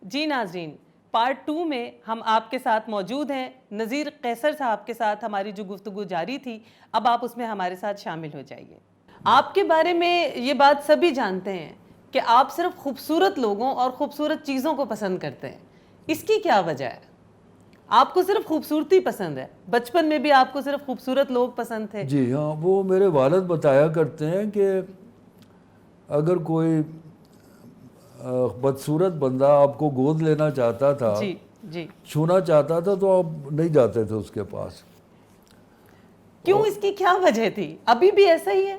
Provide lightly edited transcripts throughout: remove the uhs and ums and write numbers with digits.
جی ناظرین، پارٹ 2 میں ہم آپ کے ساتھ موجود ہیں۔ نذیر قیصر صاحب کے ساتھ ہماری جو گفتگو جاری تھی، اب آپ اس میں ہمارے ساتھ شامل ہو جائیے۔ آپ کے بارے میں یہ بات سبھی جانتے ہیں کہ آپ صرف خوبصورت لوگوں اور خوبصورت چیزوں کو پسند کرتے ہیں۔ اس کی کیا وجہ ہے؟ آپ کو صرف خوبصورتی پسند ہے، بچپن میں بھی آپ کو صرف خوبصورت لوگ پسند تھے؟ جی ہاں، وہ میرے والد بتایا کرتے ہیں کہ اگر کوئی بدصورت بندہ آپ کو گود لینا چاہتا تھا، جی جی، چھونا چاہتا تھا، تو آپ نہیں جاتے تھے اس کے پاس۔ کیوں؟ اس کی کیا وجہ تھی؟ ابھی بھی ایسا ہی ہے؟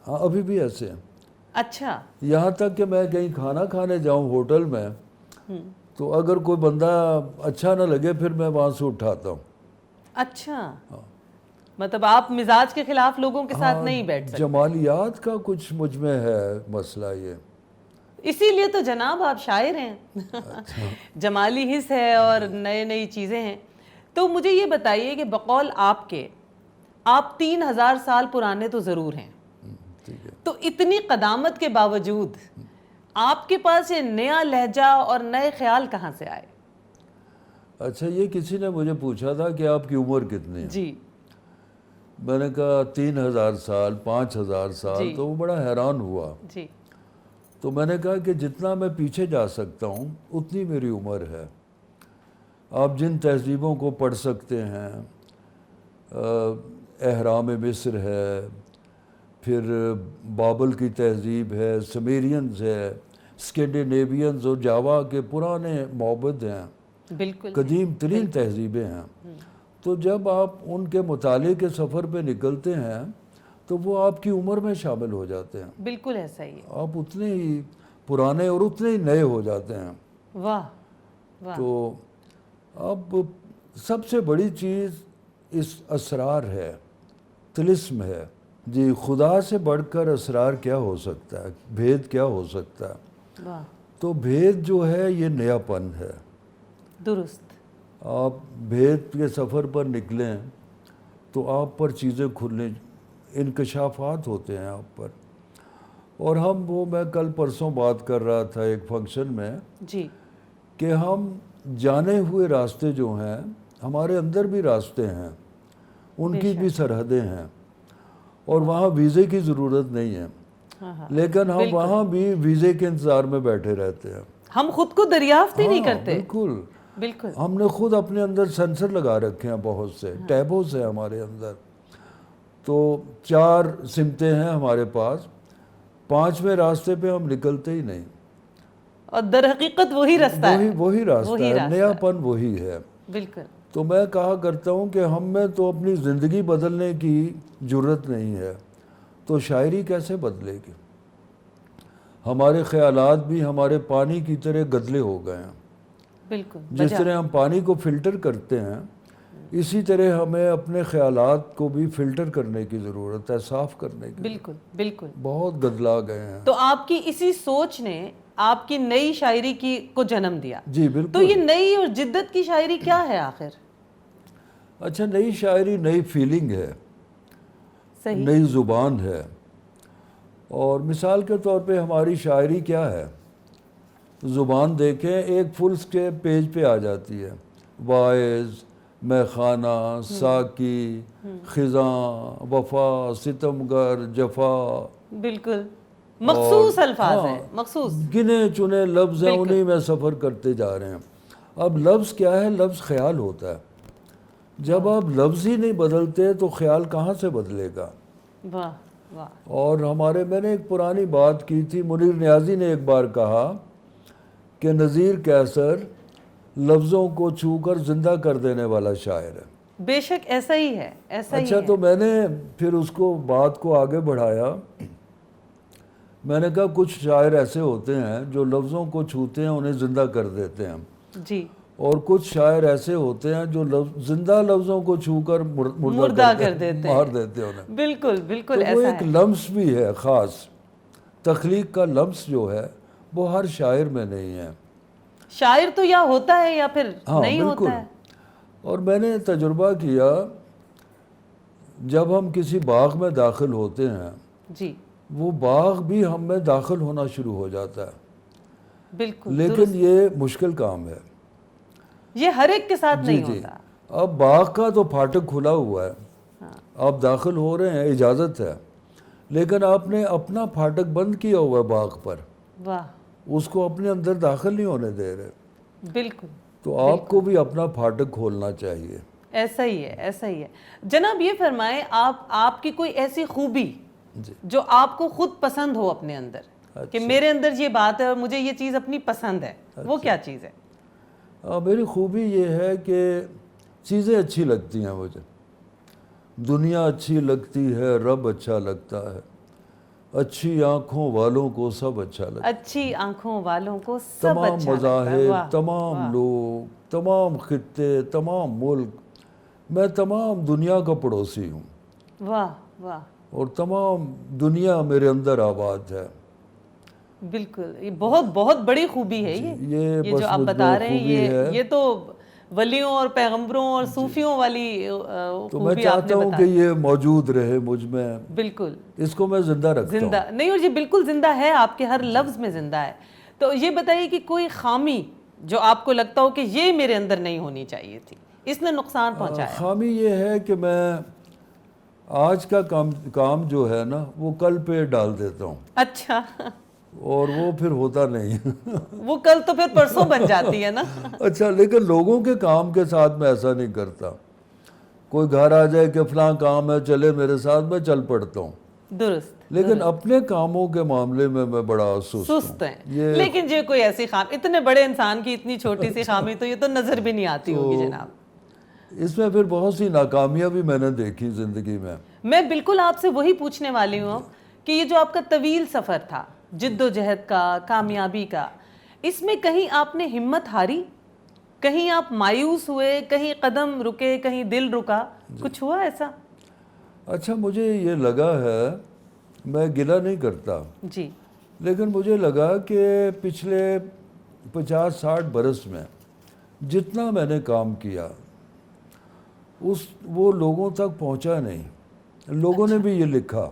ہاں، ابھی بھی ایسے ہیں۔ اچھا۔ یہاں تک کہ میں کہیں کھانا کھانے جاؤں ہوٹل میں، تو اگر کوئی بندہ اچھا نہ لگے پھر میں وہاں سے اٹھاتا ہوں۔ اچھا، مطلب آپ مزاج کے خلاف لوگوں کے ساتھ نہیں بیٹھ سکتے؟ جمالیات کا کچھ مجھ میں ہے مسئلہ یہ۔ اسی لیے تو جناب آپ شاعر ہیں۔ جمالی حس ہے اور نئی چیزیں ہیں۔ تو مجھے یہ بتائیے کہ بقول آپ کے، آپ 3000 سال پرانے تو ضرور ہیں، تو اتنی قدامت کے باوجود آپ کے پاس یہ نیا لہجہ اور نئے خیال کہاں سے آئے؟ اچھا، یہ کسی نے مجھے پوچھا تھا کہ آپ کی عمر کتنی ہے؟ جی میں نے کہا 3000 سال، 5000 سال، تو وہ بڑا حیران ہوا۔ جی، تو میں نے کہا کہ جتنا میں پیچھے جا سکتا ہوں اتنی میری عمر ہے۔ آپ جن تہذیبوں کو پڑھ سکتے ہیں، اہرام مصر ہے، پھر بابل کی تہذیب ہے، سمیرینز ہے، اسکینڈینیوینز اور جاوا کے پرانے معبد ہیں، بالکل قدیم ترین تہذیبیں ہیں۔ تو جب آپ ان کے مطالعے کے سفر پہ نکلتے ہیں تو وہ آپ کی عمر میں شامل ہو جاتے ہیں۔ بالکل ایسا ہی ہے۔ آپ اتنے ہی پرانے اور اتنے ہی نئے ہو جاتے ہیں۔ واہ واہ۔ تو اب سب سے بڑی چیز اس اسرار ہے، طلسم ہے۔ جی، خدا سے بڑھ کر اسرار کیا ہو سکتا ہے؟ بھید کیا ہو سکتا ہے؟ واہ، تو بھید جو ہے یہ نیا پن ہے۔ درست۔ آپ بھید کے سفر پر نکلیں تو آپ پر چیزیں کھلنے، انکشافات ہوتے ہیں آپ پر۔ اور میں کل پرسوں بات کر رہا تھا ایک فنکشن میں جی، کہ ہم جانے ہوئے راستے جو ہیں، ہمارے اندر بھی راستے ہیں، ان کی بھی سرحدیں ہیں، اور وہاں ویزے کی ضرورت نہیں ہے، لیکن ہم وہاں بھی ویزے کے انتظار میں بیٹھے رہتے ہیں۔ ہم خود کو دریافت ہی نہیں کرتے۔ بالکل بالکل۔ ہم نے خود اپنے اندر سینسر لگا رکھے ہیں، بہت سے ٹیبوز ہیں ہمارے اندر۔ تو 4 سمتیں ہیں ہمارے پاس، 5ویں راستے پہ ہم نکلتے ہی نہیں۔ اور در حقیقت وہی راستہ ہے۔ وہی راستہ ہے، نیا پن وہی ہے۔ بالکل۔ تو میں کہا کرتا ہوں کہ ہم میں تو اپنی زندگی بدلنے کی جرت نہیں ہے، تو شاعری کیسے بدلے گی؟ ہمارے خیالات بھی ہمارے پانی کی طرح گدلے ہو گئے ہیں۔ بالکل۔ جس طرح ہم پانی کو فلٹر کرتے ہیں، اسی طرح ہمیں اپنے خیالات کو بھی فلٹر کرنے کی ضرورت ہے، صاف کرنے کی۔ بالکل بالکل۔ بہت گدلا گئے ہیں۔ تو آپ کی اسی سوچ نے آپ کی نئی شاعری کو جنم دیا۔ جی بالکل۔ تو یہ نئی اور جدت کی شاعری کیا ہے آخر؟ اچھا، نئی شاعری نئی فیلنگ ہے، صحیح۔ نئی زبان ہے۔ اور مثال کے طور پہ ہماری شاعری کیا ہے؟ زبان دیکھیں، ایک فل اسکیپ پیج پہ آ جاتی ہے، واعظ، میخانہ، ساقی، خزاں، وفا، ستمگر، جفا۔ بالکل، مخصوص الفاظ ہیں، مخصوص گنے چنے لفظ ہیں، انہی میں سفر کرتے جا رہے ہیں۔ اب لفظ کیا ہے؟ لفظ خیال ہوتا ہے۔ جب آپ لفظ ہی نہیں بدلتے تو خیال کہاں سے بدلے گا؟ واہ واہ۔ اور میں نے ایک پرانی بات کی تھی، منیر نیازی نے ایک بار کہا کہ نذیر قیصر لفظوں کو چھو کر زندہ کر دینے والا شاعر ہے۔ بے شک ایسا ہی ہے، ایسا ہی ہے۔ اچھا، تو میں نے پھر اس کو بات کو آگے بڑھایا، میں نے کہا کچھ شاعر ایسے ہوتے ہیں جو لفظوں کو چھوتے ہیں، انہیں زندہ کر دیتے ہیں، جی، اور کچھ شاعر ایسے ہوتے ہیں جو زندہ لفظوں کو چھو کر مردہ کر دیتے ہیں، مار دیتے ہیں انہیں۔ بالکل بالکل تو وہ ایسا ایک ہے۔ لمس بھی ہے خاص، تخلیق کا لمس جو ہے وہ ہر شاعر میں نہیں ہے۔ شاعر تو یا ہوتا ہے یا پھر نہیں بالکل۔ ہوتا ہے۔ اور میں نے تجربہ کیا، جب ہم کسی باغ میں داخل ہوتے ہیں، جی، وہ باغ بھی ہم میں داخل ہونا شروع ہو جاتا ہے۔ بالکل لیکن یہ مشکل کام ہے. یہ ہر ایک کے ساتھ نہیں ہوتا. اب باغ کا تو پھاٹک کھلا ہوا ہے, آپ داخل ہو رہے ہیں, اجازت ہے, لیکن آپ نے اپنا پھاٹک بند کیا ہوا ہے باغ پر, واہ, اس کو اپنے اندر داخل نہیں ہونے دے رہے. بالکل. تو آپ کو بھی اپنا پھاٹک کھولنا چاہیے. ایسا ہی ہے, ایسا ہی ہے. جناب یہ فرمائیں, آپ کی کوئی ایسی خوبی جو آپ کو خود پسند ہو اپنے اندر, کہ میرے اندر یہ بات ہے اور مجھے یہ چیز اپنی پسند ہے, وہ کیا چیز ہے؟ میری خوبی یہ ہے کہ چیزیں اچھی لگتی ہیں مجھے, دنیا اچھی لگتی ہے, رب اچھا لگتا ہے, اچھی آنکھوں والوں کو سب اچھا لگتا ہے. اچھی آنکھوں والوں کو سب تمام اچھا لگتا ہے. مذاہب, واہ, تمام لوگ, تمام خطے, تمام ملک, میں تمام دنیا کا پڑوسی ہوں, واہ واہ, اور تمام دنیا میرے اندر آباد ہے. بالکل, یہ بہت بہت بڑی خوبی ہے. یہ بس جو آپ مجھ بتا میں رہے خوبی ہیں, ہے. یہ تو ولیوں اور پیغمبروں اور صوفیوں والی تو میں خوبی آپ نے چاہتا ہوں بتا کہ دی. یہ موجود رہے مجھ میں, بالکل اس کو میں زندہ رکھتا ہوں. زندہ نہیں, اور یہ بالکل زندہ ہے, آپ کے ہر لفظ میں زندہ ہے. تو یہ بتائیے کہ کوئی خامی جو آپ کو لگتا ہو کہ یہ میرے اندر نہیں ہونی چاہیے تھی, اس نے نقصان پہنچایا. خامی یہ ہے کہ میں آج کا کام جو ہے نا وہ کل پہ ڈال دیتا ہوں. اچھا, اور وہ پھر ہوتا نہیں. وہ کل تو پھر پرسوں بن جاتی ہے نا. اچھا, لیکن لوگوں کے کام کے ساتھ میں ایسا نہیں کرتا. کوئی گھر آ جائے کہ فلاں کام ہے, چلے میرے ساتھ, میں چل پڑتا ہوں. درست. لیکن اپنے کاموں کے معاملے میں بڑا سست ہیں. لیکن یہ کوئی ایسی خامی, اتنے بڑے انسان کی اتنی چھوٹی سی خامی تو یہ تو نظر بھی نہیں آتی ہوگی جناب. اس میں پھر بہت سی ناکامیاں بھی میں نے دیکھی زندگی میں. میں بالکل آپ سے وہی پوچھنے والی ہوں کہ یہ جو آپ کا طویل سفر تھا جد و جہد کا, کامیابی کا, اس میں کہیں آپ نے ہمت ہاری, کہیں آپ مایوس ہوئے, کہیں قدم رکے, کہیں دل رکا, کچھ ہوا ایسا؟ اچھا, مجھے یہ لگا ہے, میں گلہ نہیں کرتا, جی, لیکن مجھے لگا کہ پچھلے 50-60 برس میں جتنا میں نے کام کیا وہ لوگوں تک پہنچا نہیں. لوگوں نے بھی یہ لکھا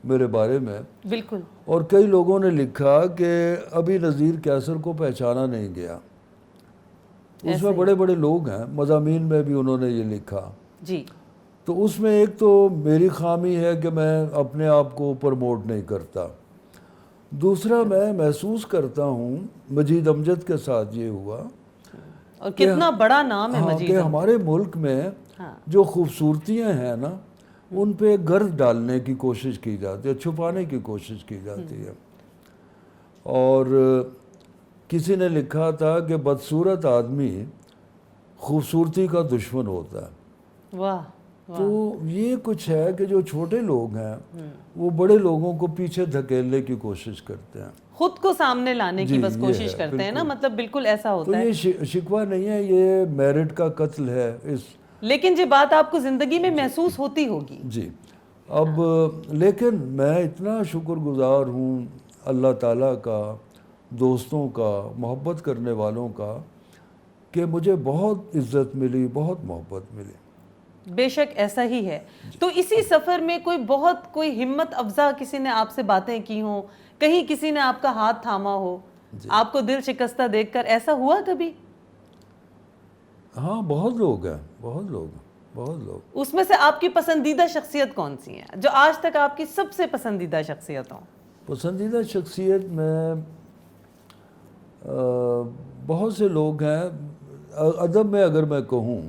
میرے بارے میں, بالکل, اور کئی لوگوں نے لکھا کہ ابھی نذیر قیصر کو پہچانا نہیں گیا. اس میں بڑے بڑے لوگ ہیں, مضامین میں بھی انہوں نے یہ لکھا. جی, تو اس میں ایک تو میری خامی ہے کہ میں اپنے آپ کو پروموٹ نہیں کرتا. دوسرا, میں محسوس کرتا ہوں, مجید امجد کے ساتھ یہ ہوا, اور کتنا بڑا نام ہے مجید کہ امجد. ہمارے ملک میں جو خوبصورتیاں ہیں نا, ان پہ گرد ڈالنے کی کوشش کی جاتی ہے, چھپانے کی کوشش کی جاتی ہے. اور کسی نے لکھا تھا کہ بدصورت آدمی خوبصورتی کا دشمن ہوتا ہے. واہ, تو یہ کچھ ہے کہ جو چھوٹے لوگ ہیں وہ بڑے لوگوں کو پیچھے دھکیلنے کی کوشش کرتے ہیں, خود کو سامنے لانے کی بس کوشش کرتے ہیں نا, مطلب بالکل ایسا ہوتا ہے. تو یہ شکوہ نہیں ہے, یہ میرٹ کا قتل ہے. لیکن یہ بات آپ کو زندگی میں محسوس ہوتی ہوگی. جی, اب لیکن میں اتنا شکر گزار ہوں اللہ تعالیٰ کا, دوستوں کا, محبت کرنے والوں کا, کہ مجھے بہت عزت ملی, بہت محبت ملی. بے شک ایسا ہی ہے. تو اسی سفر میں کوئی ہمت افزا کسی نے آپ سے باتیں کی ہوں, کہیں کسی نے آپ کا ہاتھ تھاما ہو, آپ کو دل شکستہ دیکھ کر, ایسا ہوا کبھی؟ ہاں, بہت لوگ ہیں, بہت لوگ. اس میں سے آپ کی پسندیدہ شخصیت کون سی ہے جو آج تک آپ کی سب سے پسندیدہ شخصیت ہو؟ پسندیدہ شخصیت میں بہت سے لوگ ہیں. ادب میں اگر میں کہوں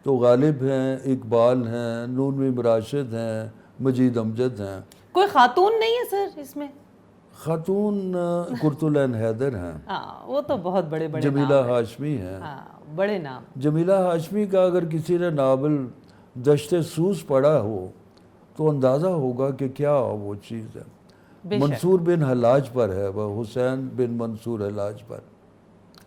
تو غالب ہیں, اقبال ہیں, نون میم راشد ہیں, مجید امجد ہیں. کوئی خاتون نہیں ہے سر اس میں؟ خاتون قرۃ حیدر ہیں. وہ تو بہت بڑے جمیلہ ہاشمی ہیں. بڑے نام. جمیلہ ہاشمی کا اگر کسی نے ناول دشت سوز پڑھا ہو تو اندازہ ہوگا کہ کیا وہ چیز ہے. منصور بن حلاج پر ہے, وہ حسین بن منصور حلاج پر.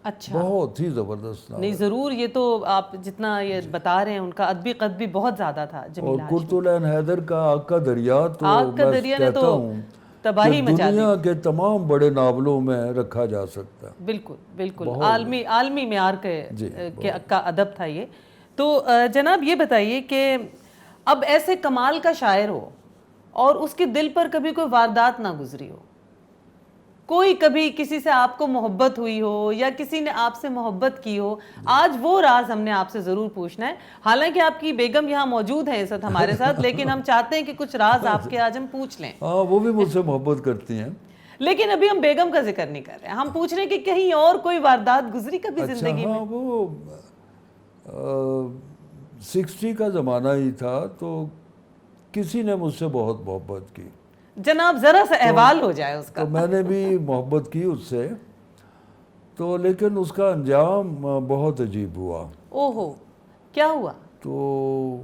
اچھا, بہت ہی زبردست ناول. نہیں ضرور, یہ تو آپ جتنا یہ بتا رہے ہیں ان کا ادبی قد بھی بہت زیادہ تھا. اور قرۃ حیدر کا آگ کا دریا تو میں کہتا ہوں تباہی مچا دی. دنیا کے تمام بڑے ناولوں میں رکھا جا سکتا ہے. بالکل بالکل, عالمی معیار کا ادب تھا یہ. تو جناب یہ بتائیے کہ اب ایسے کمال کا شاعر ہو اور اس کے دل پر کبھی کوئی واردات نہ گزری ہو, کوئی کبھی کسی سے آپ کو محبت ہوئی ہو یا کسی نے آپ سے محبت کی ہو, آج وہ راز ہم نے آپ سے ضرور پوچھنا ہے. حالانکہ آپ کی بیگم یہاں موجود ہیں اس وقت ہمارے ساتھ, لیکن ہم چاہتے ہیں کہ کچھ راز آپ کے آج ہم پوچھ لیں. ہاں وہ بھی مجھ سے محبت کرتی ہیں. لیکن ابھی ہم بیگم کا ذکر نہیں کر رہے ہیں, ہم پوچھ رہے ہیں کہ کہیں اور کوئی واردات گزری کبھی زندگی میں؟ ہاں وہ 60 کا زمانہ ہی تھا تو کسی نے مجھ سے بہت محبت کی. جناب ذرا سا احوال ہو جائے اس کا. تو میں نے بھی محبت کی اس سے, تو لیکن اس کا انجام بہت عجیب ہوا. اوہو, کیا ہوا؟ تو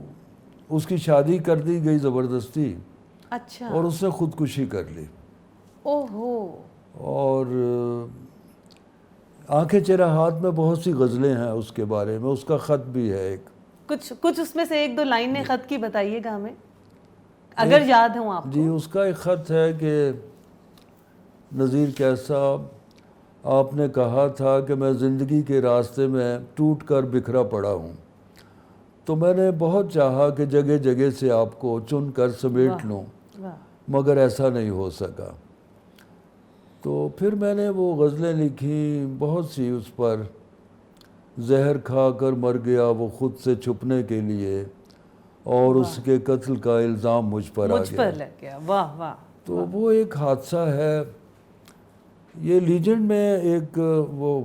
اس کی شادی کر دی گئی زبردستی, اچھا. اور اس نے خودکشی کر لی. اوہو. اور آنکھیں چہرہ ہاتھ میں بہت سی غزلیں ہیں اس کے بارے میں, اس کا خط بھی ہے ایک. کچھ اس میں سے ایک دو لائنیں خط کی بتائیے گا ہمیں, اگر یاد ہوں آپ کو. جی اس کا ایک خط ہے کہ نذیر قیس صاحب, آپ نے کہا تھا کہ میں زندگی کے راستے میں ٹوٹ کر بکھرا پڑا ہوں, تو میں نے بہت چاہا کہ جگہ جگہ سے آپ کو چن کر سمیٹ لوں, مگر ایسا نہیں ہو سکا. تو پھر میں نے وہ غزلیں لکھی بہت سی اس پر, زہر کھا کر مر گیا وہ خود سے چھپنے کے لیے, اور اس کے قتل کا الزام مجھ پر آ گیا. لگ گیا. واہ واہ. تو وہ ایک حادثہ ہے. یہ لیجنڈ میں ایک وہ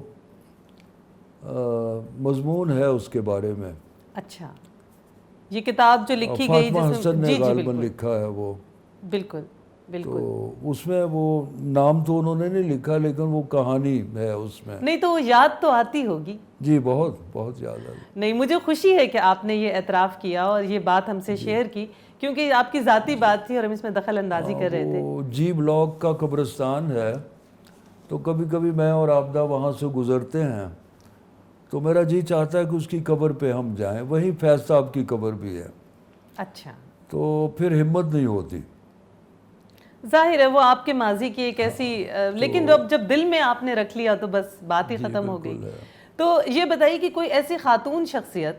مضمون ہے اس کے بارے میں. اچھا, یہ کتاب جو لکھی گئی فاطمہ حسن نے غالباً بالکل لکھا ہے وہ. بالکل بالکل. تو اس میں وہ نام تو انہوں نے نہیں لکھا, لیکن وہ کہانی ہے اس میں. نہیں تو وہ یاد تو آتی ہوگی. جی بہت بہت زیادہ. نہیں, مجھے خوشی ہے کہ آپ نے یہ اعتراف کیا اور یہ بات ہم سے شیئر کی, کیونکہ آپ کی ذاتی بات تھی اور ہم اس میں دخل اندازی کر رہے تھے. وہ جی بلاک کا قبرستان ہے, تو کبھی کبھی میں اور آبدہ وہاں سے گزرتے ہیں, تو میرا جی چاہتا ہے کہ اس کی قبر پہ ہم جائیں. وہیں فیض صاحب کی قبر بھی ہے. اچھا. تو پھر ہمت نہیں ہوتی. ظاہر ہے وہ آپ کے ماضی کی ایک ایسی, لیکن جب دل میں آپ نے رکھ لیا تو بس بات ہی ختم ہو گئی. تو یہ بتائیے کہ کوئی ایسی خاتون شخصیت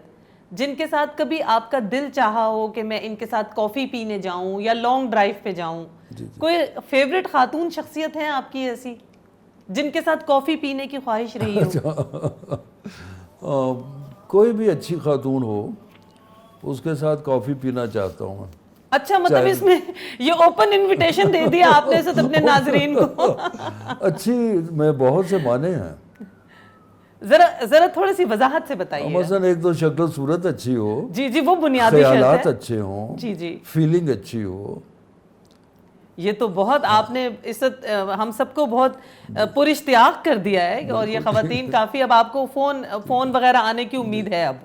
جن کے ساتھ کبھی آپ کا دل چاہا ہو کہ میں ان کے ساتھ کافی پینے جاؤں یا لانگ ڈرائیو پہ جاؤں, کوئی فیوریٹ خاتون شخصیت ہیں آپ کی ایسی جن کے ساتھ کافی پینے کی خواہش رہی ہو؟ کوئی بھی اچھی خاتون ہو اس کے ساتھ کافی پینا چاہتا ہوں. اچھا, مطلب اس میں یہ اوپن انویٹیشن دے دیا آپ نے اپنے ناظرین کو. اچھی میں بہت سے معنی ہیں. ذرا تھوڑی سی وضاحت سے بتائیے. مثلا ایک تو شکل صورت اچھی ہو, جی وہ بنیادی شرط ہے. خیالات اچھے ہوں, جی فیلنگ اچھی ہو. یہ تو بہت آپ نے اس ہم سب کو بہت پر اشتیاق کر دیا ہے, اور یہ خواتین کافی, اب آپ کو فون وغیرہ آنے کی امید ہے, اب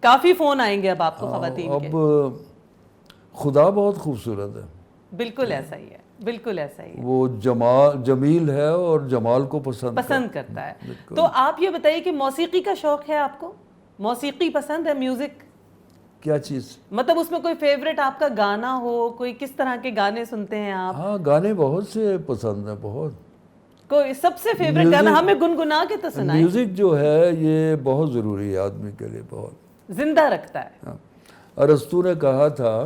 کافی فون آئیں گے اب آپ کو خواتین کے. اب خدا بہت خوبصورت ہے. بالکل ایسا ہی ہے, بالکل ایسا ہی ہے. وہ جمیل ہے اور جمال کو پسند کرتا ہے. تو آپ یہ بتائیے کہ موسیقی کا شوق ہے آپ کو؟ موسیقی پسند ہے, میوزک؟ کیا چیز مطلب اس میں کوئی فیوریٹ آپ کا گانا ہو, کوئی کس طرح کے گانے سنتے ہیں آپ؟ ہاں گانے بہت سے پسند ہیں, بہت. کوئی سب سے فیوریٹ گانا ہمیں گنگنا کے تو سنائیں. میوزک جو ہے یہ بہت ضروری ہے آدمی کے لیے, بہت زندہ رکھتا ہے. ارسطو نے کہا تھا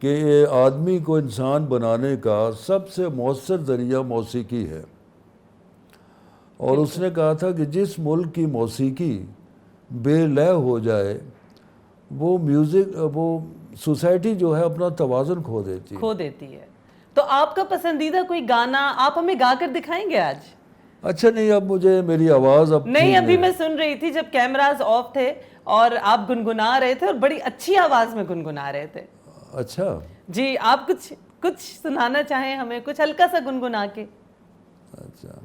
کہ آدمی کو انسان بنانے کا سب سے مؤثر ذریعہ موسیقی ہے, اور اس نے کہا تھا کہ جس ملک کی موسیقی بے لے ہو جائے وہ سوسائٹی جو ہے اپنا توازن کھو دیتی ہے. تو آپ کا پسندیدہ کوئی گانا آپ ہمیں گا کر دکھائیں گے آج؟ اچھا نہیں, اب مجھے میری آواز نہیں, ابھی میں سن رہی تھی جب کیمراز آف تھے اور آپ گنگنا رہے تھے, اور بڑی اچھی آواز میں گنگنا رہے تھے. اچھا جی, آپ کچھ سنانا چاہیں ہمیں, کچھ ہلکا سا گنگنا کے. اچھا,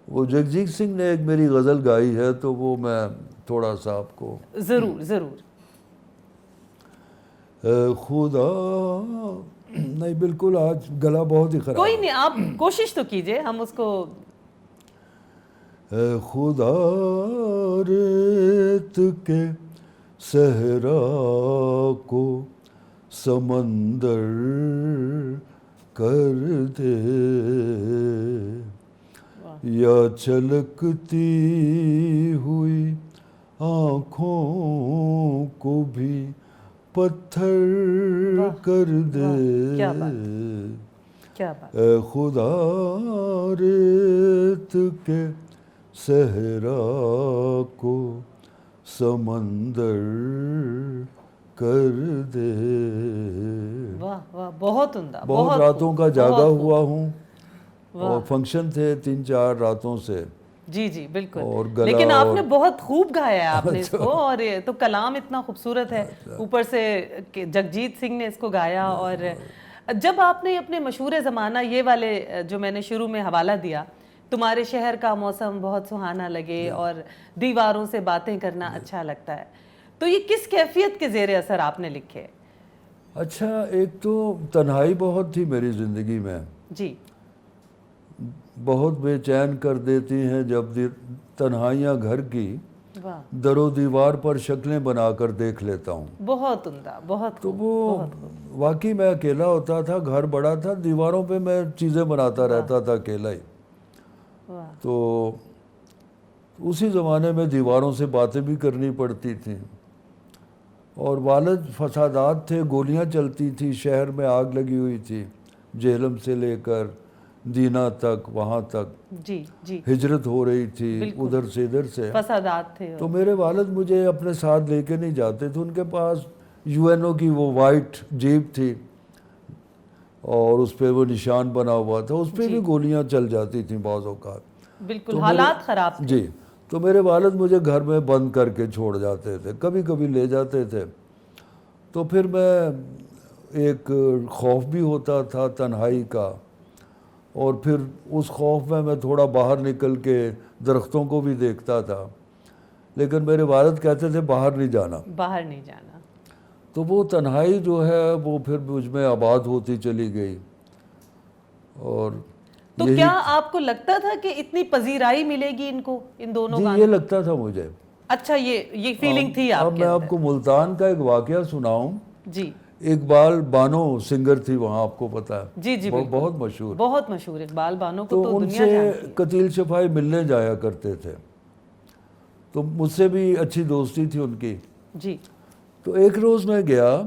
وہ جگجیت سنگھ نے ایک میری غزل گائی ہے, تو وہ میں تھوڑا سا آپ کو. ضرور. خدا نہیں, بالکل آج گلا بہت ہی خراب. کوئی نہیں, آپ کوشش تو کیجئے, ہم اس کو. اے خدا ریت کے صحرا کو سمندر کر دے, یا چھلکتی ہوئی آنکھوں کو بھی پتھر کر دے. کیا بات. اے خدا ریت کے صحرا کو سمندر کر دے. واہ واہ، بہت عمدہ. بہت راتوں کا جاگا ہوا ہوں، واہ. اور فنکشن تھے 3-4 راتوں سے. جی جی بالکل. اور گلا لیکن آپ اور نے بہت خوب گایا ہے آپ نے اس کو، اور یہ تو کلام اتنا خوبصورت ہے، اوپر سے جگجیت سنگھ نے اس کو گایا. اور جب آپ نے اپنے مشہور زمانہ یہ والے جو میں نے شروع میں حوالہ دیا، تمہارے شہر کا موسم بہت سہانا لگے اور دیواروں سے باتیں کرنا اچھا لگتا ہے، تو یہ کس کیفیت کے زیر اثر آپ نے لکھے؟ اچھا، ایک تو تنہائی بہت تھی میری زندگی میں، جی. بہت بے چین کر دیتی ہیں جب تنہائیاں گھر کی واہ، در و دیوار پر شکلیں بنا کر دیکھ لیتا ہوں. بہت عمدہ، بہت تو خوب، وہ بہت خوب. واقعی میں اکیلا ہوتا تھا، گھر بڑا تھا، دیواروں پہ میں چیزیں بناتا رہتا تھا اکیلا ہی. واہ. تو اسی زمانے میں دیواروں سے باتیں بھی کرنی پڑتی تھیں. اور والد فسادات تھے، گولیاں چلتی تھی، شہر میں آگ لگی ہوئی تھی، جہلم سے لے کر دینا تک، وہاں تک جی جی ہجرت ہو رہی تھی بالکل. ادھر سے ادھر سے. فسادات تھے. تو میرے والد مجھے اپنے ساتھ لے کے نہیں جاتے تھے. ان کے پاس UN کی وہ وائٹ جیپ تھی اور اس پہ وہ نشان بنا ہوا تھا، اس پہ بھی گولیاں چل جاتی تھیں بعض اوقات. بالکل حالات خراب تھے. جی. تو میرے والد مجھے گھر میں بند کر کے چھوڑ جاتے تھے، کبھی کبھی لے جاتے تھے. تو پھر میں ایک خوف بھی ہوتا تھا تنہائی کا، اور پھر اس خوف میں تھوڑا باہر نکل کے درختوں کو بھی دیکھتا تھا. لیکن میرے والد کہتے تھے باہر نہیں جانا. باہر نہیں جانا. تو وہ تنہائی جو ہے وہ پھر مجھ میں آباد ہوتی چلی گئی. اور تو کیا آپ کو لگتا تھا کہ اتنی پذیرائی ملے گی ان کو، ان دونوں جی گانوں؟ یہ لگتا تھا مجھے. اچھا، یہ فیلنگ تھی آپ اب کے میں اندر؟ آپ کو ملتان کا ایک واقعہ سناؤں. جی. اقبال بانو سنگر تھی وہاں، آپ کو پتہ ہے؟ جی جی بالکل. بہت مشہور. بہت مشہور اقبال بانو کو تو تو ان دنیا سے جانتی ہے. قتیل شفائی ملنے جایا کرتے تھے، تو مجھ سے بھی اچھی دوستی تھی ان کی. جی. تو ایک روز میں گیا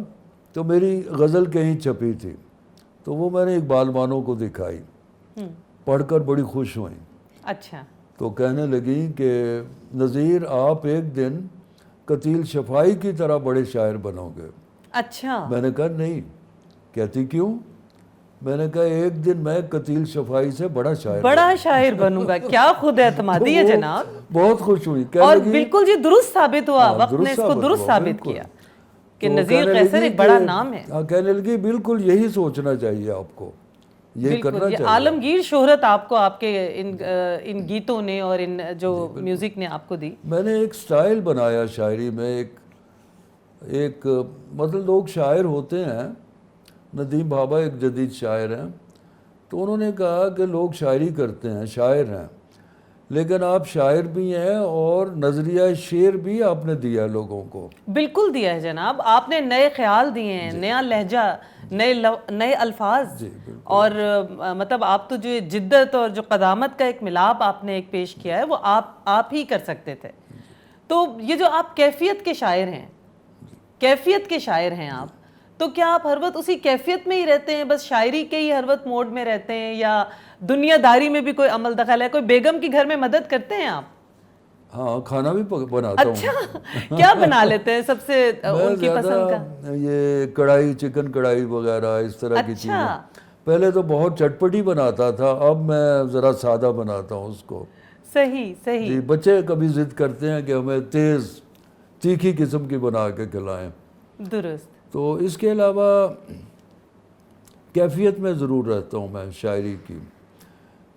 تو میری غزل کہیں چھپی تھی، تو وہ میں نے اقبال بانو کو دکھائی. پڑھ کر بڑی خوش ہوئیں. اچھا. تو کہنے لگی کہ نذیر آپ ایک دن قتیل شفائی کی طرح بڑے شاعر بنو گے. اچھا. میں نے کہا نہیں. کہتی کیوں؟ میں نے کہا ایک دن میں قتیل شفائی سے بڑا شاعر بنوں گا. کیا خود اعتمادی ہے جناب. بہت خوش ہوئی. اور بالکل جی درست ثابت ہوا، وقت نے اس کو درست ثابت بالکل کیا کہ نذیر قیصر ایک بڑا نام ہے. کہنے لگی بالکل یہی سوچنا چاہیے آپ کو، یہ کرنا بالکل. یہ چاہیے. عالمگیر شہرت آپ کو آپ کے ان گیتوں نے اور ان جو میوزک نے آپ کو دی. میں نے ایک سٹائل بنایا شاعری میں. ایک مطلب لوگ شاعر ہوتے ہیں، ندیم بھابا ایک جدید شاعر ہیں، تو انہوں نے کہا کہ لوگ شاعری کرتے ہیں، شاعر ہیں، لیکن آپ شاعر بھی ہیں اور نظریہ شعر بھی آپ نے دیا لوگوں کو. بالکل دیا ہے جناب. آپ نے نئے خیال دیے ہیں، نیا لہجہ، نئے الفاظ. اور مطلب آپ تو جو جدت اور جو قدامت کا ایک ملاپ آپ نے ایک پیش کیا ہے وہ آپ ہی کر سکتے تھے. تو یہ جو آپ کیفیت کے شاعر ہیں، کیفیت کے شاعر ہیں آپ، تو کیا آپ ہر وقت اسی کیفیت میں ہی رہتے ہیں، بس شاعری کے ہی ہر وقت موڈ میں رہتے ہیں، یا دنیا داری میں بھی کوئی عمل دخل ہے؟ کوئی بیگم کی گھر میں مدد کرتے ہیں آپ؟ ہاں، کھانا بھی بناتا ہوں. اچھا، کیا بنا لیتے ہیں سب سے ان کی پسند کا؟ یہ کڑھائی، چکن کڑھائی وغیرہ اس طرح کی چیزیں. پہلے تو بہت چٹپٹی بناتا تھا، اب میں ذرا سادہ بناتا ہوں اس کو. صحیح صحیح. جی. بچے کبھی ضد کرتے ہیں کہ ہمیں تیز تیکھی قسم کی بنا کے کھلائیں. درست. تو اس کے علاوہ کیفیت میں ضرور رہتا ہوں میں شاعری کی.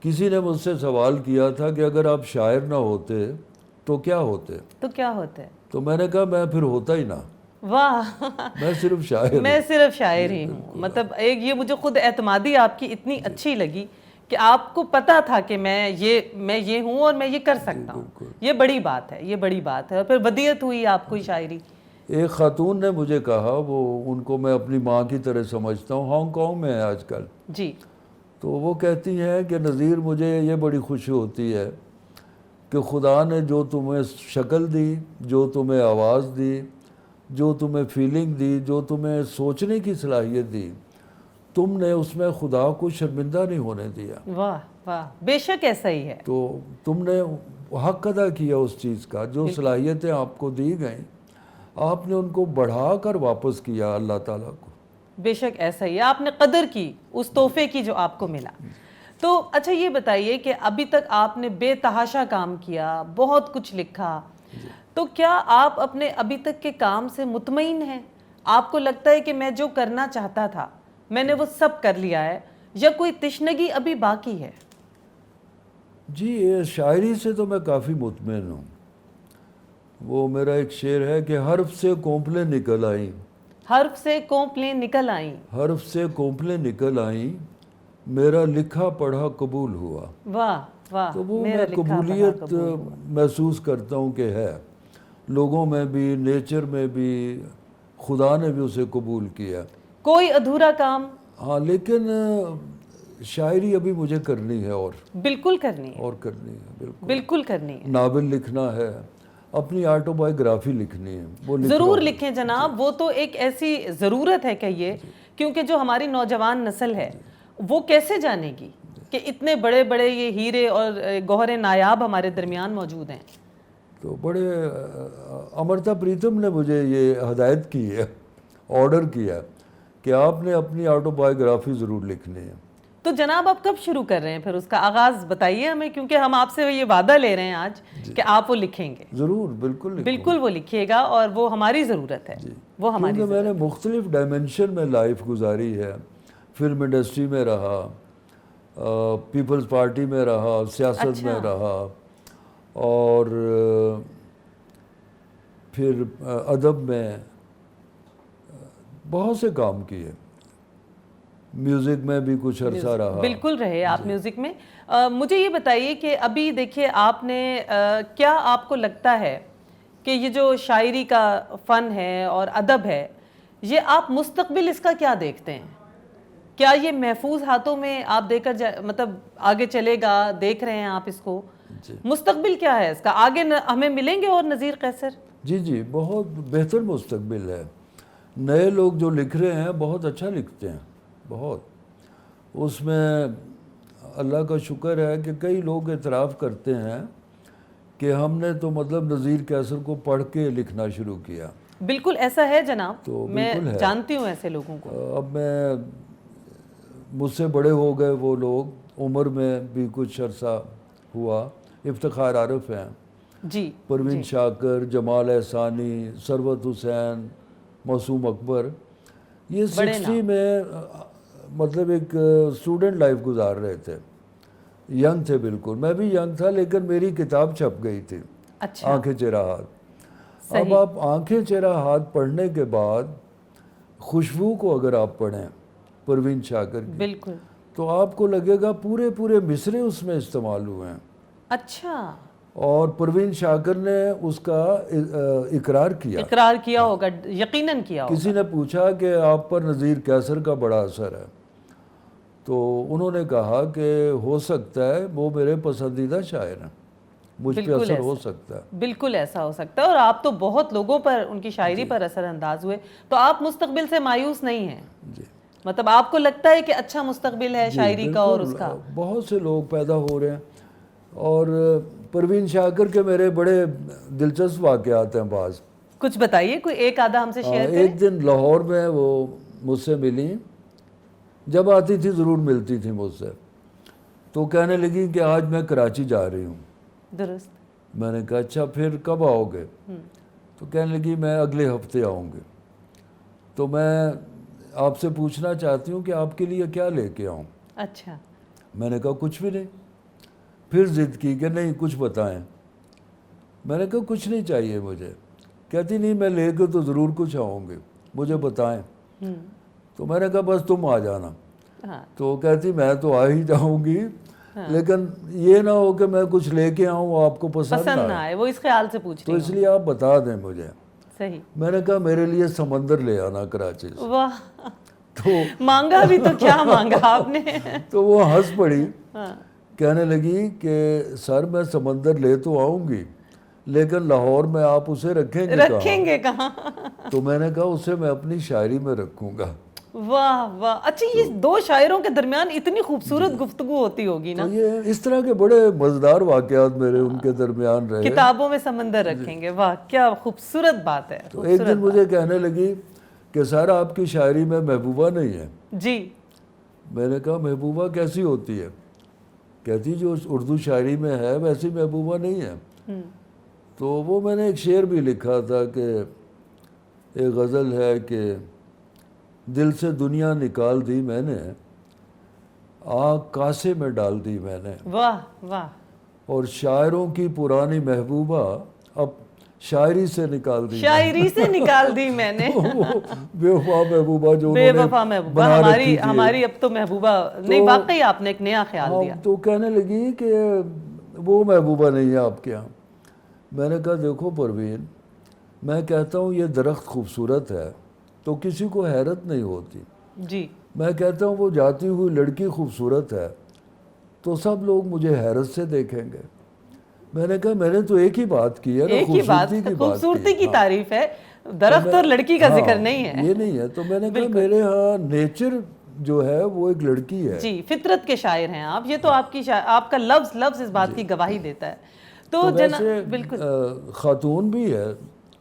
کسی نے مجھ سے سوال کیا تھا کہ اگر آپ شاعر نہ ہوتے تو کیا ہوتے؟ تو کیا ہوتا ہے؟ تو میں نے کہا میں پھر ہوتا ہی نہ. واہ. میں صرف شاعر ہوں. میں صرف شاعر ہی ہوں. مطلب ایک یہ مجھے خود اعتمادی آپ کی اتنی اچھی لگی کہ آپ کو پتا تھا کہ میں یہ ہوں اور میں یہ کر سکتا ہوں. یہ بڑی بات ہے، یہ بڑی بات ہے. اور پھر ودیعت ہوئی آپ کو شاعری. ایک خاتون نے مجھے کہا، وہ ان کو میں اپنی ماں کی طرح سمجھتا ہوں، ہانگ کانگ میں ہے آج کل. جی. تو وہ کہتی ہیں کہ نذیر مجھے یہ بڑی خوشی ہوتی ہے کہ خدا نے جو تمہیں شکل دی، جو تمہیں آواز دی، جو تمہیں فیلنگ دی، جو تمہیں سوچنے کی صلاحیت دی، تم نے اس میں خدا کو شرمندہ نہیں ہونے دیا. واہ واہ، بے شک ایسا ہی ہے. تو تم نے حق ادا کیا اس چیز کا. جو صلاحیتیں آپ کو دی گئیں آپ نے ان کو بڑھا کر واپس کیا اللہ تعالیٰ کو. بے شک ایسا ہی ہے، آپ نے قدر کی اس تحفے کی جو آپ کو ملا. تو اچھا یہ بتائیے کہ ابھی تک آپ نے بے تحاشا کام کیا، بہت کچھ لکھا، تو کیا آپ اپنے ابھی تک کے کام سے مطمئن ہیں؟ آپ کو لگتا ہے کہ میں جو کرنا چاہتا تھا میں نے وہ سب کر لیا ہے، یا کوئی تشنگی ابھی باقی ہے؟ جی یہ شاعری سے تو میں کافی مطمئن ہوں. وہ میرا ایک شعر ہے کہ حرف سے کونپلیں نکل آئیں، حرف سے کونپلیں نکل آئیں، حرف سے کونپلیں نکل آئیں، میرا لکھا پڑھا قبول ہوا. واہ واہ، تو وہ میرا میں لکھا پڑھا قبولیت قبول ہوا. محسوس کرتا ہوں کہ ہے لوگوں میں بھی، نیچر میں بھی. خدا نے بھی اسے قبول کیا. کوئی ادھورا کام؟ ہاں لیکن شاعری ابھی مجھے کرنی ہے، اور بالکل کرنی ہے، اور کرنی ہے. بالکل بالکل کرنی ہے. ناول لکھنا ہے، اپنی آٹو بایوگرافی لکھنی ہے. وہ لکھ ضرور رہا ہوں. لکھیں جناب، وہ تو ایک ایسی ضرورت ہے کہیے، کیونکہ جو ہماری نوجوان نسل ہے وہ کیسے جانے گی کہ اتنے بڑے بڑے یہ ہیرے اور گوہر نایاب ہمارے درمیان موجود ہیں. تو بڑے امرتا پریتم نے مجھے یہ ہدایت کی ہے، آرڈر کیا کہ آپ نے اپنی آٹو بایوگرافی ضرور لکھنی ہے. تو جناب آپ کب شروع کر رہے ہیں پھر؟ اس کا آغاز بتائیے ہمیں، کیونکہ ہم آپ سے یہ وعدہ لے رہے ہیں آج کہ آپ وہ لکھیں گے. ضرور، بالکل لکھوں. بالکل وہ لکھیے گا، اور وہ ہماری ضرورت ہے. وہ ہماری کیونکہ میں نے مختلف ڈائمنشن میں لائف گزاری ہے. فلم انڈسٹری میں رہا، پیپلز پارٹی میں رہا، سیاست میں رہا، اور پھر ادب میں بہت سے کام کیے. میوزک میں بھی کچھ عرصہ رہا. بالکل رہے آپ میوزک میں. مجھے یہ بتائیے کہ ابھی دیکھیے آپ نے کیا آپ کو لگتا ہے کہ یہ جو شاعری کا فن ہے اور ادب ہے، یہ آپ مستقبل اس کا کیا دیکھتے ہیں؟ کیا یہ محفوظ ہاتھوں میں آپ دے کر مطلب آگے چلے گا؟ دیکھ رہے ہیں آپ اس کو؟ مستقبل کیا ہے اس کا؟ آگے ہمیں ملیں گے اور نذیر قیصر؟ جی بہت بہتر مستقبل ہے. نئے لوگ جو لکھ رہے ہیں بہت اچھا لکھتے ہیں، بہت. اس میں اللہ کا شکر ہے کہ کئی لوگ اعتراف کرتے ہیں کہ ہم نے تو مطلب نذیر قیصر کو پڑھ کے لکھنا شروع کیا. بالکل ایسا ہے جناب، تو میں بالکل ہے. جانتی ہوں ایسے لوگوں کو. اب مجھ سے بڑے ہو گئے وہ لوگ، عمر میں بھی کچھ عرصہ ہوا. افتخار عارف ہیں، جی، پروین شاکر، جمال احسانی، ثروت حسین، معصوم اکبر. یہ 60 میں مطلب ایک اسٹوڈنٹ لائف گزار رہے تھے. ینگ تھے بالکل. میں بھی ینگ تھا، لیکن میری کتاب چھپ گئی تھی، اچھا، آنکھیں چرا ہاتھ. اب آپ آنکھیں چرا ہاتھ پڑھنے کے بعد خوشبو کو اگر آپ پڑھیں پروین شاکر کی، بالکل، تو آپ کو لگے گا پورے مصرے اس میں استعمال ہوئے ہیں. اچھا. اور پروین شاکر نے اس کا اقرار کیا ہوگا، یقیناً کیا ہوگا. کسی نے پوچھا کہ آپ پر نذیر قیصر کا بڑا اثر ہے، تو انہوں نے کہا کہ ہو سکتا ہے، وہ میرے پسندیدہ شاعر ہیں، مجھ پہ اثر ہو سکتا ہے. بالکل ایسا ہو سکتا ہے. اور آپ تو بہت لوگوں پر ان کی شاعری پر اثر انداز ہوئے، تو آپ مستقبل سے مایوس نہیں ہیں؟ جی، مطلب آپ کو لگتا ہے کہ اچھا مستقبل ہے شاعری کا اور اس کا؟ بہت سے لوگ پیدا ہو رہے ہیں. اور پروین شاکر کے میرے بڑے دلچسپ واقعات ہیں بعض. کچھ بتائیے، کوئی ایک آدھا ہم سے شیئر کریں. ایک دن لاہور میں وہ مجھ سے ملی، جب آتی تھی ضرور ملتی تھی مجھ سے. تو کہنے لگی کہ آج میں کراچی جا رہی ہوں. درست. میں نے کہا اچھا پھر کب آؤ گے؟ تو کہنے لگی میں اگلے ہفتے آؤں گی. تو میں آپ سے پوچھنا چاہتی ہوں کہ آپ کے لیے کیا لے کے آؤں؟ اچھا. میں نے کہا کچھ بھی نہیں. پھر ضد کی کہ نہیں کچھ بتائیں. میں نے کہا کچھ نہیں چاہیے مجھے. کہتی نہیں میں لے کے تو ضرور کچھ آؤں گی، مجھے بتائیں. تو میں نے کہا بس تم آ جانا. تو کہتی میں تو آ ہی جاؤں گی، لیکن یہ نہ ہو کہ میں کچھ لے کے آؤں آپ کو پسند نہ آئے. وہ اس خیال سے پوچھ تو اس لیے آپ بتا دیں مجھے. صحیح. میں نے کہا میرے لیے سمندر لے آنا کراچی سے. واہ، تو مانگا بھی تو کیا مانگا آپ نے. تو وہ ہنس پڑی، کہنے لگی کہ سر میں سمندر لے تو آؤں گی، لیکن لاہور میں آپ اسے رکھیں گے کہاں؟ تو میں نے کہا اسے میں اپنی شاعری میں رکھوں گا. واہ واہ. اچھا یہ دو شاعروں کے درمیان اتنی خوبصورت گفتگو ہوتی ہوگی نا. تو یہ اس طرح کے بڑے مزیدار واقعات میرے ان کے درمیان رہے. کتابوں میں سمندر رکھیں گے. واہ کیا خوبصورت بات ہے. تو ایک دن مجھے کہنے لگی کہ سارا آپ کی شاعری میں محبوبہ نہیں ہے. جی. میں نے کہا محبوبہ کیسی ہوتی ہے؟ کہتی جو اردو شاعری میں ہے ویسی محبوبہ نہیں ہے. تو وہ میں نے ایک شعر بھی لکھا تھا کہ ایک غزل ہے کہ دل سے دنیا نکال دی میں نے، آگ کاسے میں ڈال دی میں نے. واہ واہ. اور شاعروں کی پرانی محبوبہ اب شاعری سے نکال دی. شاعری سے نکال دی میں نے. بے وفا محبوبہ جو بے وفا محبوبہ ہماری اب تو محبوبہ نہیں. واقعی آپ نے ایک نیا خیال دیا. تو کہنے لگی کہ وہ محبوبہ نہیں ہے آپ کے یہاں. میں نے کہا دیکھو پروین، میں کہتا ہوں یہ درخت خوبصورت ہے تو کسی کو حیرت نہیں ہوتی. جی. میں کہتا ہوں وہ جاتی ہوئی لڑکی خوبصورت ہے تو سب لوگ مجھے حیرت سے دیکھیں گے. میں نے کہا میں نے تو ایک ہی بات کی ہے نا، خوبصورتی کی تعریف ہے، درخت اور لڑکی کا ذکر نہیں ہے. یہ نہیں ہے. تو میں نے کہا میرے ہاں نیچر جو ہے وہ ایک لڑکی ہے. جی فطرت کے شاعر ہیں آپ. یہ تو آپ کا لفظ اس بات کی گواہی دیتا ہے. تو بالکل خاتون بھی ہے،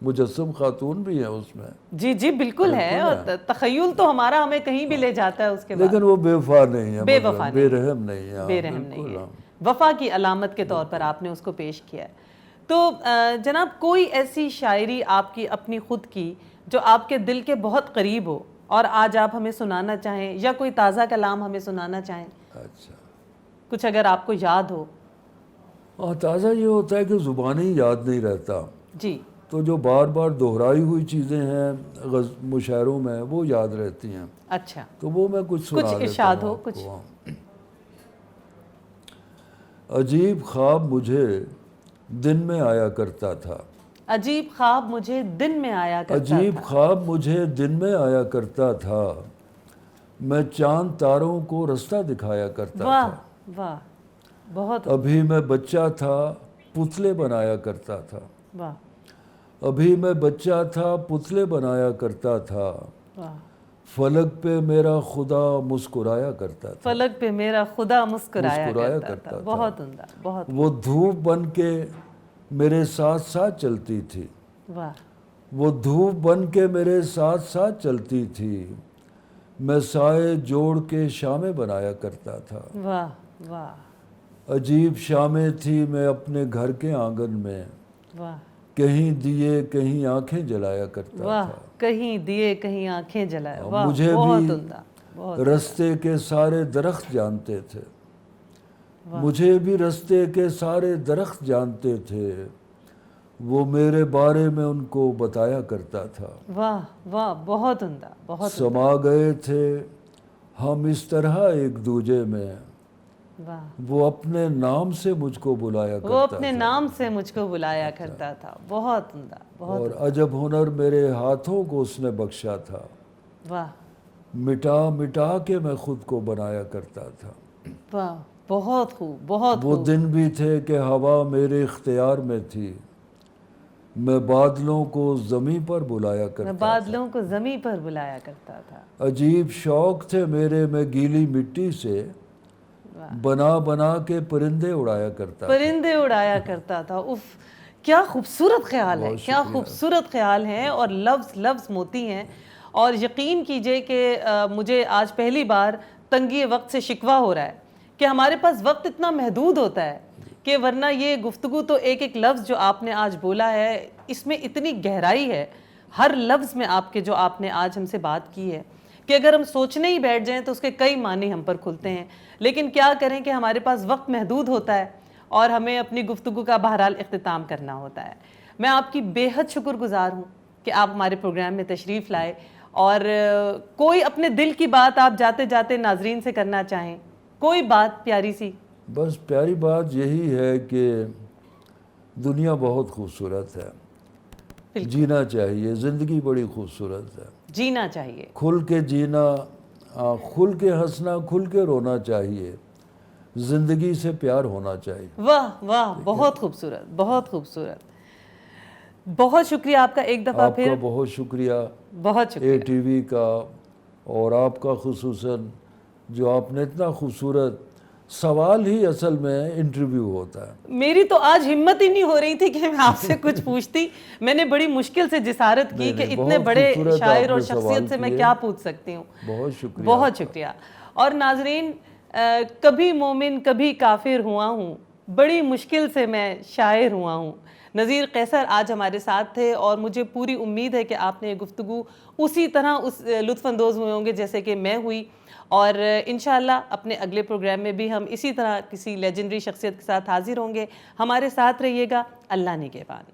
مجسم خاتون بھی ہے اس میں. جی جی بالکل ہے. اور تخیل تو ہمارا ہمیں کہیں بھی لے جاتا ہے اس کے بعد. لیکن وہ بے وفا نہیں ہے، بے وفا بے رحم نہیں ہے. بے رحم نہیں ہے. وفا کی علامت کے طور پر آپ نے اس کو پیش کیا ہے. تو جناب کوئی ایسی شاعری آپ کی اپنی خود کی جو آپ کے دل کے بہت قریب ہو اور آج آپ ہمیں سنانا چاہیں، یا کوئی تازہ کلام ہمیں سنانا چاہیں؟ اچھا کچھ اگر آپ کو یاد ہو. تازہ یہ ہوتا ہے کہ زبان ہی یاد نہیں رہتا. جی. تو جو بار بار دہرائی ہوئی چیزیں ہیں مشاعروں میں وہ یاد رہتی ہیں. اچھا. تو وہ میں کچھ سنا دیتا ہوں. ارشاد ہو کچھ. عجیب خواب مجھے دن میں آیا کرتا تھا. عجیب خواب مجھے دن میں آیا کرتا تھا. عجیب خواب مجھے دن میں آیا کرتا تھا، میں چاند تاروں کو رستہ دکھایا کرتا تھا. واہ واہ بہت. ابھی میں بچہ تھا پتلے بنایا کرتا تھا. واہ. ابھی میں بچہ تھا پتلے بنایا کرتا تھا. واہ. فلک پہ میرا خدا مسکرایا کرتا تھا. فلک پہ میرا خدا مسکرایا کرتا تھا. بہت عمدہ. بہت. وہ دھوپ بن کے میرے ساتھ ساتھ چلتی تھی. واہ. وہ دھوپ بن کے میرے ساتھ ساتھ چلتی تھی، میں سائے جوڑ کے شامیں بنایا کرتا تھا. واہ واہ. عجیب شامیں تھی میں اپنے گھر کے آنگن میں. واہ. کہیں دیے کہیں آنکھیں جلایا کرتا واہ. تھا. کہیں دیے کہیں آنکھیں جلایا. واہ. مجھے بہت عمدہ. بہت. رستے کے سارے درخت جانتے تھے. مجھے بھی رستے کے سارے درخت جانتے تھے، وہ میرے بارے میں ان کو بتایا کرتا تھا. واہ واہ بہت عمدہ. بہت. سما گئے تھے ہم اس طرح ایک دوجے میں، وہ اپنے نام سے مجھ کو بلایا کرتا تھا. وہ اپنے نام سے مجھ کو بلایا کرتا تھا. بہت عمدہ. بہت. اور عجب ہنر میرے ہاتھوں کو اس نے بخشا تھا. واہ. مٹا مٹا کے میں خود کو بنایا کرتا تھا. واہ. بہت خوب. بہت خوب. وہ دن بھی تھے کہ ہوا میرے اختیار میں تھی، میں بادلوں کو زمین پر بلایا کرتا تھا. میں بادلوں کو زمین پر بلایا کرتا تھا. عجیب شوق تھے میرے، میں گیلی مٹی سے بنا بنا کے پرندے اڑایا کرتا تھا. پرندے اڑایا کرتا تھا. اف کیا خوبصورت خیال ہے. کیا خوبصورت خیال ہے. اور لفظ لفظ موتی ہیں. اور یقین کیجئے کہ مجھے آج پہلی بار تنگی وقت سے شکوہ ہو رہا ہے کہ ہمارے پاس وقت اتنا محدود ہوتا ہے کہ ورنہ یہ گفتگو تو ایک ایک لفظ جو آپ نے آج بولا ہے اس میں اتنی گہرائی ہے ہر لفظ میں آپ کے، جو آپ نے آج ہم سے بات کی ہے، کہ اگر ہم سوچنے ہی بیٹھ جائیں تو اس کے کئی معنی ہم پر کھلتے ہیں. لیکن کیا کریں کہ ہمارے پاس وقت محدود ہوتا ہے اور ہمیں اپنی گفتگو کا بہرحال اختتام کرنا ہوتا ہے. میں آپ کی بے حد شکر گزار ہوں کہ آپ ہمارے پروگرام میں تشریف لائے. اور کوئی اپنے دل کی بات آپ جاتے جاتے ناظرین سے کرنا چاہیں، کوئی بات پیاری سی؟ بس پیاری بات یہی ہے کہ دنیا بہت خوبصورت ہے، جینا چاہیے. زندگی بڑی خوبصورت ہے، جینا چاہیے. کھل کے جینا، کھل کے ہنسنا، کھل کے رونا چاہیے. زندگی سے پیار ہونا چاہیے. واہ واہ بہت خوبصورت. بہت خوبصورت. بہت شکریہ آپ کا ایک دفعہ پھر. آپ کا بہت شکریہ. بہت شکریہ. اے ٹی وی کا اور آپ کا خصوصاً جو آپ نے اتنا خوبصورت سوال ہی اصل میں انٹرویو ہوتا ہے. میری تو آج ہمت ہی نہیں ہو رہی تھی کہ میں آپ سے کچھ پوچھتی. میں نے بڑی مشکل سے جسارت کی کہ اتنے بڑے شاعر اور شخصیت سے میں کیا پوچھ سکتی ہوں. بہت شکریہ. بہت شکریہ. اور ناظرین، کبھی مومن کبھی کافر ہوا ہوں، بڑی مشکل سے میں شاعر ہوا ہوں. نذیر قیصر آج ہمارے ساتھ تھے اور مجھے پوری امید ہے کہ آپ نے گفتگو اسی طرح لطف اندوز ہوئے ہوں گے جیسے کہ میں ہوئی. اور انشاءاللہ اپنے اگلے پروگرام میں بھی ہم اسی طرح کسی لیجنڈری شخصیت کے ساتھ حاضر ہوں گے. ہمارے ساتھ رہیے گا. اللہ نگہبان.